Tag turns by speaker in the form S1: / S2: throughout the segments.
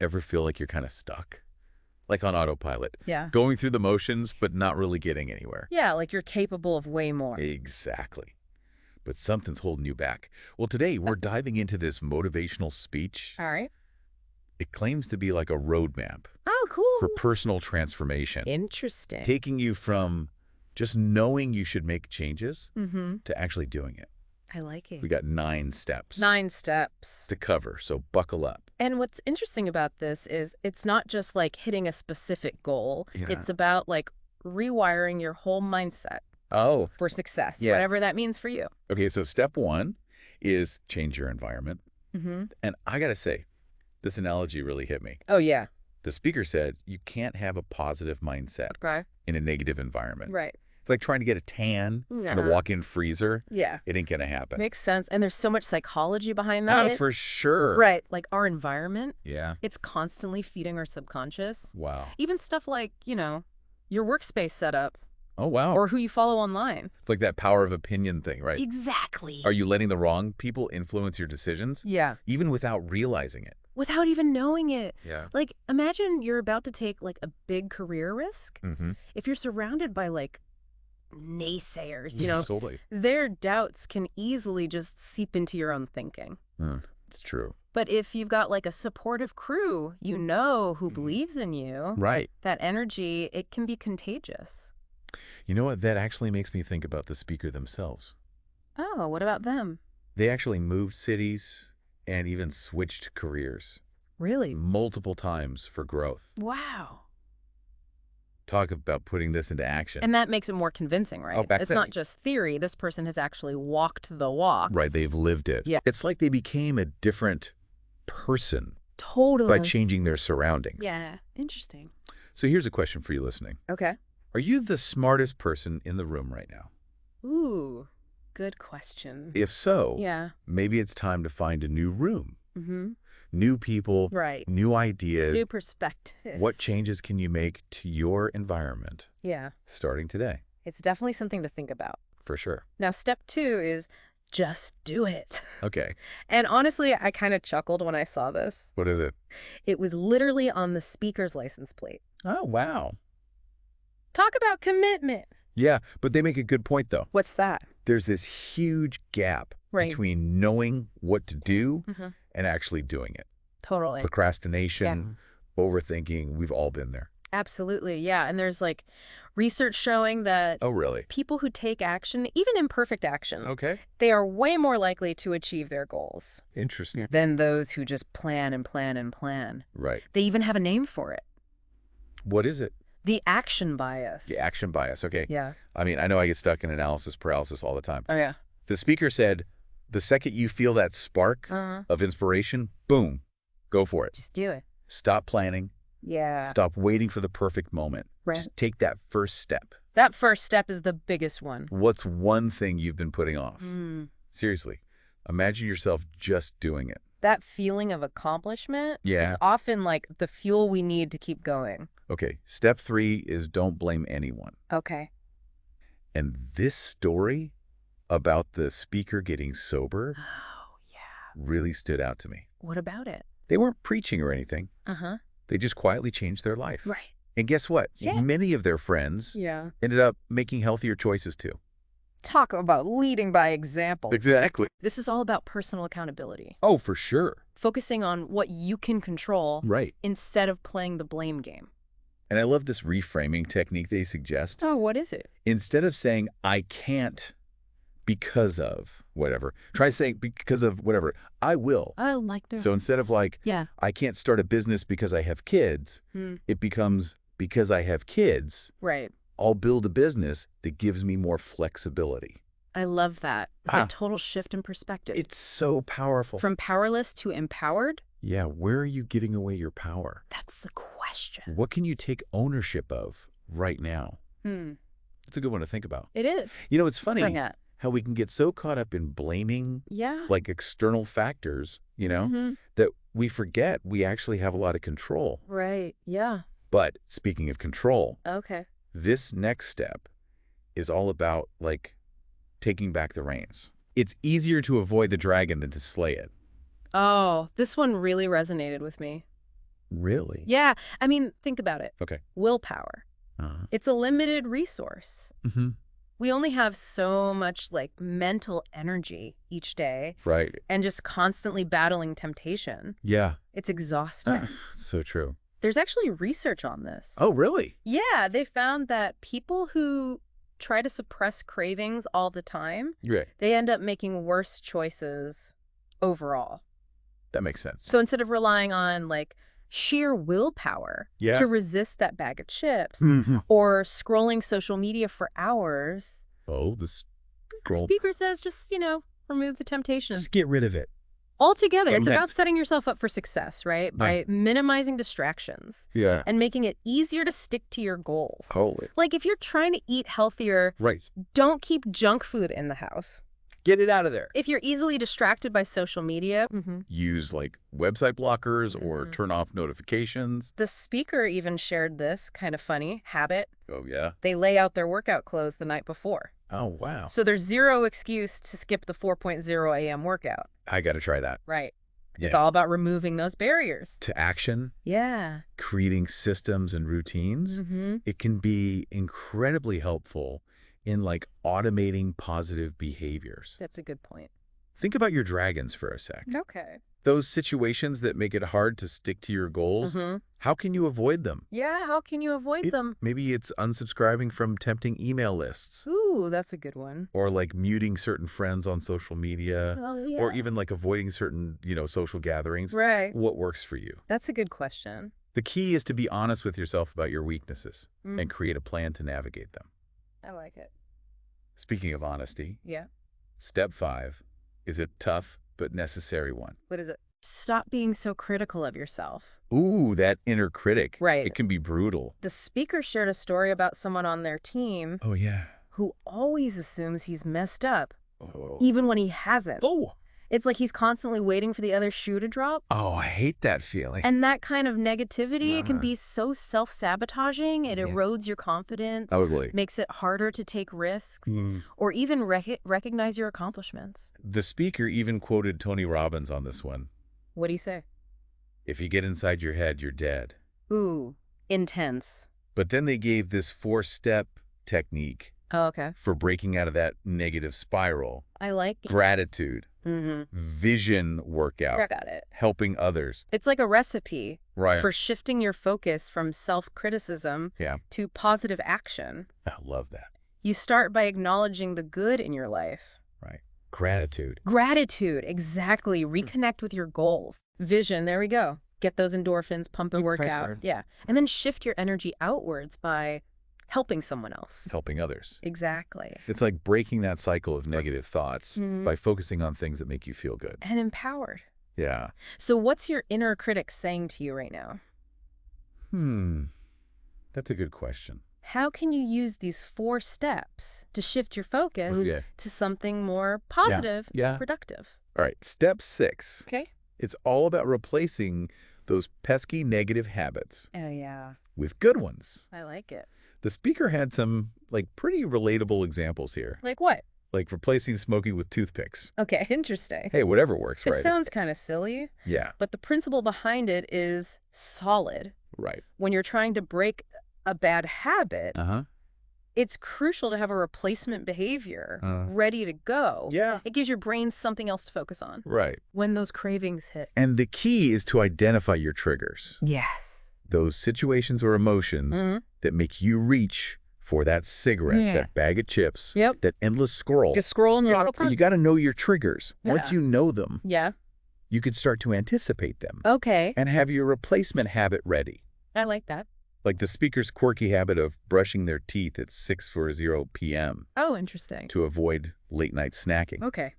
S1: Ever feel like you're kind of stuck? Like on autopilot,
S2: Yeah.
S1: going through the motions, but not really getting anywhere.
S2: Yeah, like you're capable of way more.
S1: Exactly. But something's holding you back. Well, today we're diving into this motivational speech.
S2: All right.
S1: It claims to be like a roadmap
S2: Oh, cool.
S1: for personal transformation,
S2: Interesting.
S1: taking you from just knowing you should make changes
S2: Mm-hmm.
S1: to actually doing it.
S2: I like it.
S1: We got 9 steps
S2: 9 steps.
S1: to cover, so buckle up.
S2: And what's interesting about this is it's not just like hitting a specific goal.
S1: Yeah.
S2: It's about like rewiring your whole mindset
S1: Oh,
S2: for success,
S1: Yeah.
S2: whatever that means for you.
S1: okay, so step 1 is change your environment.
S2: Mm-hmm.
S1: And I got to say, this analogy really hit me.
S2: Oh, yeah.
S1: The speaker said you can't have a positive mindset
S2: Okay.
S1: in a negative environment.
S2: Right.
S1: It's like trying to get a tan in a
S2: Yeah.
S1: walk-in freezer.
S2: Yeah.
S1: It ain't going to happen.
S2: Makes sense. And there's so much psychology behind that.
S1: Oh, for sure.
S2: Right. Like our environment,
S1: Yeah.
S2: it's constantly feeding our subconscious.
S1: Wow.
S2: Even stuff like, your workspace setup
S1: Oh, wow.
S2: or who you follow online.
S1: It's like that power of opinion thing, right?
S2: Exactly.
S1: Are you letting the wrong people influence your decisions?
S2: Yeah.
S1: Even without realizing it.
S2: Without even knowing it.
S1: Yeah.
S2: Like, imagine you're about to take like a big career risk.
S1: Mm-hmm.
S2: If you're surrounded by like naysayers,
S1: Totally.
S2: their doubts can easily just seep into your own thinking.
S1: It's true.
S2: But if you've got like a supportive crew, who believes in you,
S1: Right.
S2: that energy, it can be contagious.
S1: You know what? That actually makes me think about the speaker themselves.
S2: Oh, what about them?
S1: They actually moved cities and even switched careers
S2: Really?
S1: multiple times for growth.
S2: Wow.
S1: Talk about putting this into action.
S2: And that makes it more convincing, right?
S1: back
S2: It's
S1: then-
S2: not just theory. This person has actually walked the walk.
S1: Right, they've lived it.
S2: Yeah.
S1: It's like they became a different person
S2: Totally.
S1: by changing their surroundings.
S2: Yeah. Interesting.
S1: So here's a question for you listening.
S2: Okay.
S1: Are you the smartest person in the room right now?
S2: Ooh, good question.
S1: If so,
S2: Yeah.
S1: maybe it's time to find a new room,
S2: Mm-hmm.
S1: new people,
S2: Right.
S1: new ideas.
S2: New perspectives.
S1: What changes can you make to your environment
S2: Yeah.
S1: starting today?
S2: It's definitely something to think about.
S1: For sure.
S2: Now, step 2 is just do it.
S1: Okay.
S2: And honestly, I kind of chuckled when I saw this.
S1: What is it?
S2: It was literally on the speaker's license plate.
S1: Oh, wow.
S2: Talk about commitment.
S1: Yeah, but they make a good point, though.
S2: What's that?
S1: There's this huge gap
S2: Right.
S1: between knowing what to do
S2: Mm-hmm.
S1: and actually doing it.
S2: Totally.
S1: Procrastination, overthinking, we've all been there.
S2: Absolutely. Yeah. And there's like research showing that
S1: Oh, really?
S2: people who take action, even imperfect action,
S1: Okay.
S2: they are way more likely to achieve their goals
S1: Interesting.
S2: than those who just plan and plan and plan.
S1: Right.
S2: They even have a name for it.
S1: What is it?
S2: The action bias.
S1: The action bias. Okay.
S2: Yeah.
S1: I mean, I know I get stuck in analysis paralysis all the time.
S2: Oh, yeah.
S1: The speaker said, the second you feel that spark
S2: Uh-huh.
S1: of inspiration, boom, go for it.
S2: Just do it.
S1: Stop planning.
S2: Yeah.
S1: Stop waiting for the perfect moment.
S2: Right.
S1: Just take that first step.
S2: That first step is the biggest one.
S1: What's one thing you've been putting off?
S2: Mm.
S1: Seriously, imagine yourself just doing it.
S2: That feeling of accomplishment,
S1: Yeah.
S2: it's often like the fuel we need to keep going.
S1: Okay, step 3 is don't blame anyone.
S2: Okay.
S1: And this story about the speaker getting sober
S2: Oh, yeah.
S1: really stood out to me.
S2: What about it?
S1: They weren't preaching or anything.
S2: Uh-huh.
S1: They just quietly changed their life.
S2: Right.
S1: And guess what?
S2: Yeah.
S1: Many of their friends
S2: Yeah.
S1: ended up making healthier choices too.
S2: Talk about leading by example.
S1: Exactly.
S2: This is all about personal accountability.
S1: Oh, for sure.
S2: Focusing on what you can control
S1: Right.
S2: instead of playing the blame game.
S1: And I love this reframing technique they suggest.
S2: Oh, what is it?
S1: Instead of saying, I can't because of whatever, try saying because of whatever, I will.
S2: I like to.
S1: So instead of like,
S2: Yeah.
S1: I can't start a business because I have kids, it becomes because I have kids,
S2: Right.
S1: I'll build a business that gives me more flexibility.
S2: I love that. It's
S1: Ah.
S2: a total shift in perspective.
S1: It's so powerful.
S2: From powerless to empowered?
S1: Yeah, where are you giving away your power?
S2: That's the question.
S1: What can you take ownership of right now?
S2: Hmm.
S1: It's a good one to think about.
S2: It is.
S1: You know, it's funny
S2: Bring it.
S1: how we can get so caught up in blaming
S2: Yeah.
S1: like external factors,
S2: Mhm.
S1: that we forget we actually have a lot of control.
S2: Right. Yeah.
S1: But speaking of control,
S2: Okay.
S1: this next step is all about like taking back the reins. It's easier to avoid the dragon than to slay it.
S2: Oh, this one really resonated with me.
S1: Really?
S2: Yeah. I mean, think about it.
S1: Okay.
S2: Willpower. It's a limited resource.
S1: Mm-hmm.
S2: We only have so much like mental energy each day
S1: Right.
S2: and just constantly battling temptation.
S1: Yeah.
S2: It's exhausting.
S1: So true.
S2: There's actually research on this.
S1: Oh, really?
S2: Yeah, they found that people who try to suppress cravings all the time,
S1: Right.
S2: they end up making worse choices overall.
S1: That makes sense.
S2: So instead of relying on like sheer willpower
S1: Yeah.
S2: to resist that bag of chips
S1: Mhm.
S2: or scrolling social media for hours,
S1: Oh, the scroll.
S2: Speaker says just, remove the temptation
S1: Just get rid of it.
S2: altogether. It's
S1: Okay.
S2: about setting yourself up for success, right? By minimizing distractions
S1: Yeah.
S2: and making it easier to stick to your goals.
S1: Totally.
S2: Like if you're trying to eat healthier,
S1: Right.
S2: don't keep junk food in the house.
S1: Get it out of there.
S2: If you're easily distracted by social media,
S1: Use like website blockers or turn off notifications.
S2: the speaker even shared this kind of funny habit.
S1: Oh, yeah.
S2: They lay out their workout clothes the night before.
S1: Oh, wow.
S2: So there's zero excuse to skip the 4.0 a.m. workout.
S1: I got to try that.
S2: Right.
S1: Yeah.
S2: It's all about removing those barriers.
S1: To action,
S2: Yeah.
S1: creating systems and routines, it can be incredibly helpful in like automating positive behaviors.
S2: That's a good point.
S1: Think about your dragons for a sec.
S2: Okay.
S1: Those situations that make it hard to stick to your goals, how can you avoid them?
S2: Yeah, how can you avoid them?
S1: Maybe it's unsubscribing from tempting email lists,
S2: Ooh, that's a good one.
S1: or like muting certain friends on social media,
S2: Oh, yeah.
S1: or even like avoiding certain, social gatherings.
S2: Right.
S1: What works for you?
S2: That's a good question.
S1: The key is to be honest with yourself about your weaknesses and create a plan to navigate them.
S2: I like it.
S1: Speaking of honesty,
S2: Yeah.
S1: step 5 is a tough but necessary one.
S2: What is it? Stop being so critical of yourself.
S1: Ooh, that inner critic.
S2: Right.
S1: It can be brutal.
S2: The speaker shared a story about someone on their team
S1: Oh, yeah.
S2: who always assumes he's messed up,
S1: Oh.
S2: even when he hasn't.
S1: Oh.
S2: It's like he's constantly waiting for the other shoe to drop.
S1: Oh, I hate that feeling.
S2: And that kind of negativity, it can be so self-sabotaging. It erodes your confidence,
S1: Totally.
S2: makes it harder to take risks, or even recognize your accomplishments.
S1: The speaker even quoted Tony Robbins on this one.
S2: What do you say?
S1: If you get inside your head, you're dead.
S2: Ooh, intense.
S1: But then they gave this 4-step technique
S2: Oh, okay.
S1: for breaking out of that negative spiral.
S2: I like it.
S1: Gratitude,
S2: Mm-hmm.
S1: vision workout,
S2: I got it.
S1: helping others.
S2: It's like a recipe
S1: Right.
S2: for shifting your focus from self-criticism
S1: Yeah.
S2: to positive action.
S1: I love that.
S2: You start by acknowledging the good in your life.
S1: Right. Gratitude.
S2: Gratitude, exactly. Reconnect with your goals. Vision, there we go. Get those endorphins, pump and work out. Yeah. And then shift your energy outwards by helping someone else.
S1: Helping others.
S2: Exactly.
S1: It's like breaking that cycle of negative thoughts by focusing on things that make you feel good.
S2: And empowered.
S1: Yeah.
S2: So what's your inner critic saying to you right now?
S1: That's a good question.
S2: How can you use these 4 steps to shift your focus
S1: Yeah.
S2: to something more positive,
S1: Yeah.
S2: productive?
S1: All right. Step 6.
S2: Okay.
S1: It's all about replacing those pesky negative habits
S2: Oh, yeah.
S1: with good ones.
S2: I like it.
S1: The speaker had some like pretty relatable examples here,
S2: Like what?
S1: like replacing smoking with toothpicks.
S2: Okay, interesting.
S1: Hey, whatever works,
S2: It
S1: right?
S2: sounds kind of silly,
S1: Yeah,
S2: but the principle behind it is solid.
S1: right.
S2: When you're trying to break a bad habit,
S1: Uh-huh.
S2: it's crucial to have a replacement behavior
S1: Uh.
S2: ready to go.
S1: Yeah.
S2: It gives your brain something else to focus on
S1: Right.
S2: when those cravings hit.
S1: And the key is to identify your triggers,
S2: Yes.
S1: those situations or emotions that make you reach for that cigarette,
S2: Yeah.
S1: that bag of chips,
S2: Yep.
S1: that endless scroll.
S2: Just scroll and
S1: You got to know your triggers. Once
S2: Yeah.
S1: you know them,
S2: Yeah.
S1: you could start to anticipate them
S2: Okay.
S1: and have your replacement habit ready.
S2: I like that.
S1: Like the speaker's quirky habit of brushing their teeth at 6:40 p.m.
S2: Oh, interesting.
S1: to avoid late-night snacking.
S2: Okay.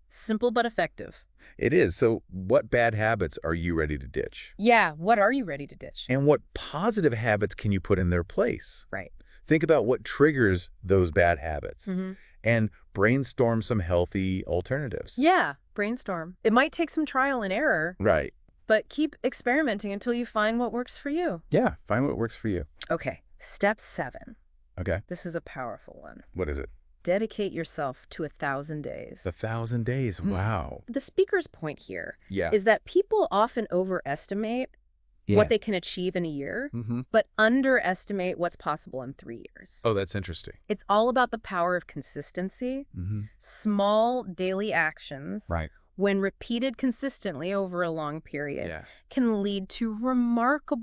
S2: Simple but effective.
S1: It is. So what bad habits are you ready to ditch?
S2: Yeah. What are you ready to ditch?
S1: And what positive habits can you put in their place?
S2: Right.
S1: Think about what triggers those bad habits
S2: Mm-hmm.
S1: and brainstorm some healthy alternatives.
S2: Yeah. Brainstorm. It might take some trial and error,
S1: Right.
S2: but keep experimenting until you find what works for you.
S1: Yeah. Find what works for you.
S2: Okay. Step 7.
S1: Okay.
S2: This is a powerful one.
S1: What is it?
S2: Dedicate yourself to 1,000 days.
S1: 1,000 days. Wow.
S2: The speaker's point here
S1: Yeah.
S2: is that people often overestimate what they can achieve in a year, but underestimate what's possible in 3 years.
S1: Oh, that's interesting.
S2: It's all about the power of consistency, small daily actions,
S1: Right.
S2: when repeated consistently over a long period, can lead to remarkable